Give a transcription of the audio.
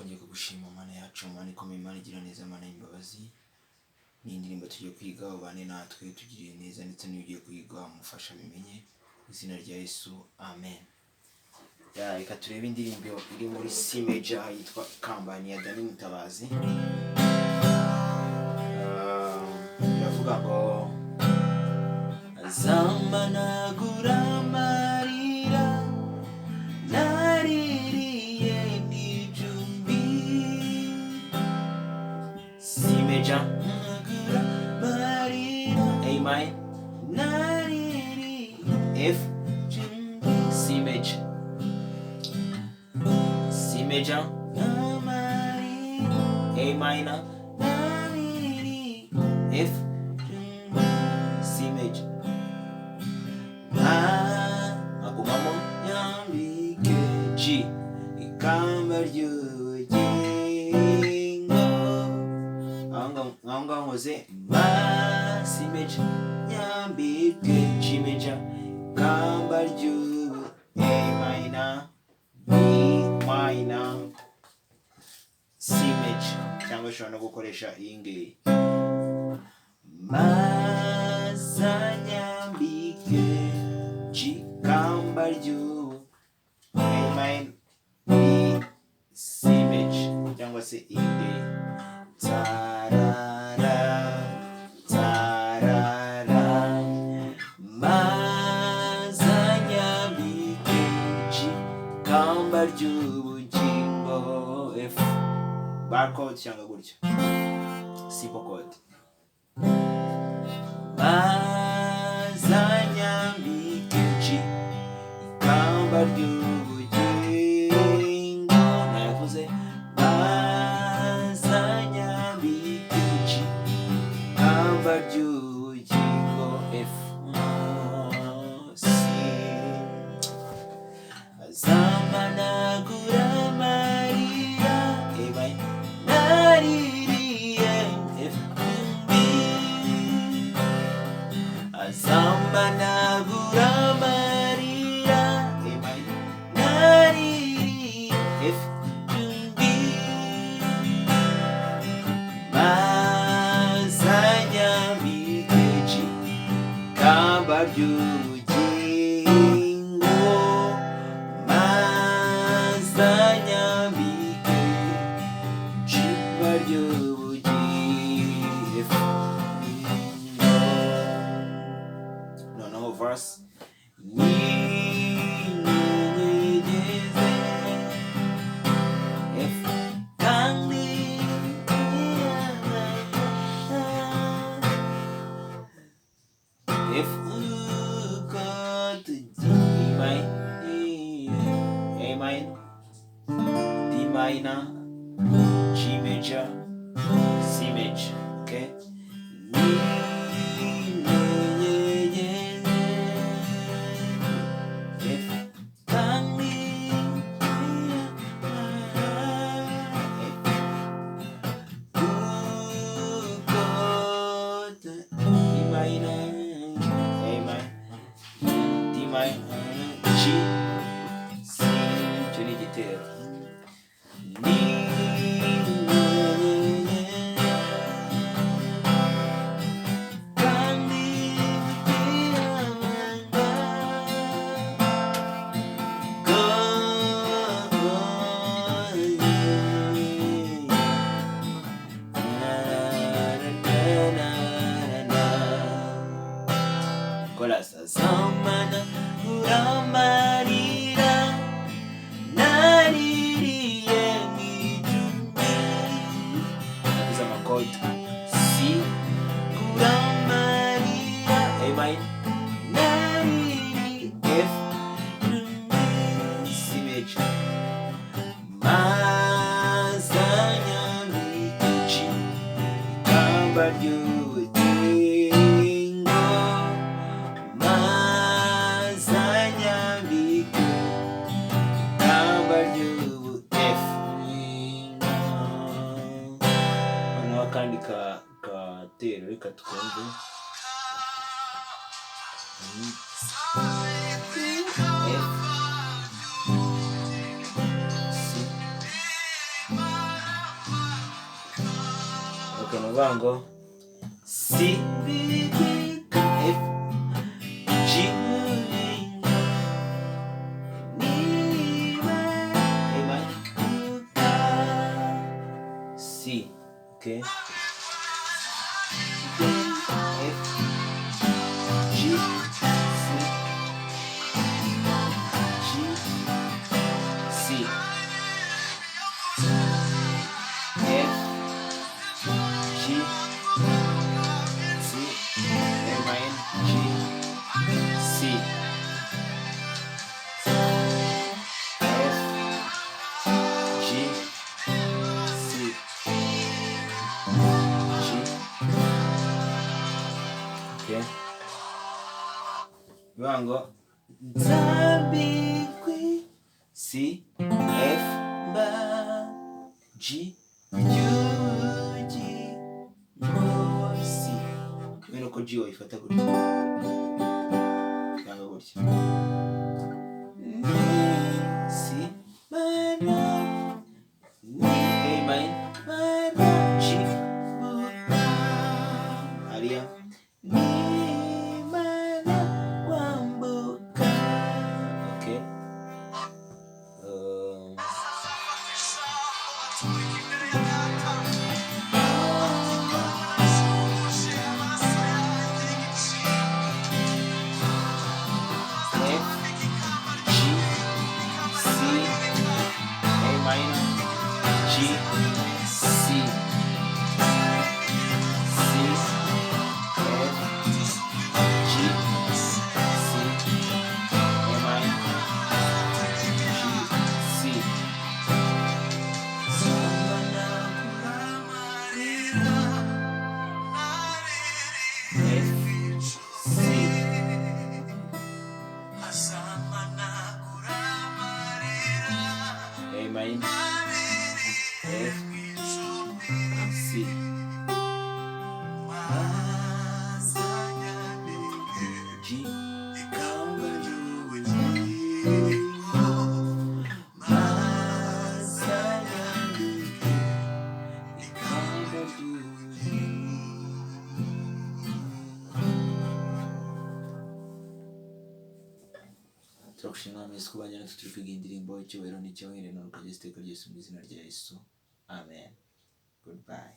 twongeye kugushima Mana yacu, Mana ikomeye, Mana igira neza, Mana y'imbabazi. Ni indirimbo tugiye kwiga, ubane natwe tugiriye neza, ndetse n'iyo ugiye kwiga umufasha bimenye, mu izina rya Yesu, amen. Reka turebe indirimbo iri muri C major yitwa Kambani ya Dani Mutabazi. Iravuga ngo azamanagura amarira naririye n'ijumbi. C major marira, A minor naririye, F C major, C major A minor F C major. Agumamo nyambike G ikamba ry'ubugingo. Aho ngaho nkoze ma C major nyambike G major ikamba ry'ubu, A minor B minor C major, cyangwa ushobora no gukoresha iyi ngiyi. Mazanyambike G kamba ry'ubu, A minor B C major, cyangwa se iyi ngiyi. Tarara tarara mazanyambike G kamba ry'ubugingo, F bar chord cyangwa gutyo, simple chord. Mazanyambike G ikamba ry'ubugingo, navuze mazanyambike G ikamba ry'ubugingo, F C. Azamanagura amarira, A minor naririye, F B. Azamanagura amarira, A minor naririye, F B. Mazanyambike G ikamba ry'ubugingo, mazanyambike G ikamba ry'ubugingo. Noneho verse. Ninyegeze F kandi F got D minor, A minor, D minor, G major, C major, okay? F kandi got D minor, A minor, D minor, G, C, icyo ni igitero. Chorus. Azamanagura amarira naririye n'ijumbi. Navuze amakode. C gura amarira, A minor naririye, F C major. Mazanyambike G ikamba ry'ubugingo, mazanyambike ikamba ry'ubu, F. Hano akandi katero, reka twumve. F C ngo C, F, G, A minor, C, okay? F, G, C, F, G, C, A minor, G, C, F, G, C, G, okay? Bivuga ngo nzambikwe C, F, G, C. Kubera ko G wayifata gutya cyangwa gutya. C minor, A minor, G hariya okay. Turagushimira Yesu kubanya natwe turi kwiga indirimbo icyubahiro n'icyubahiro n'urukaje iteka ryose mu izina rya Yesu. Amen. Goodbye.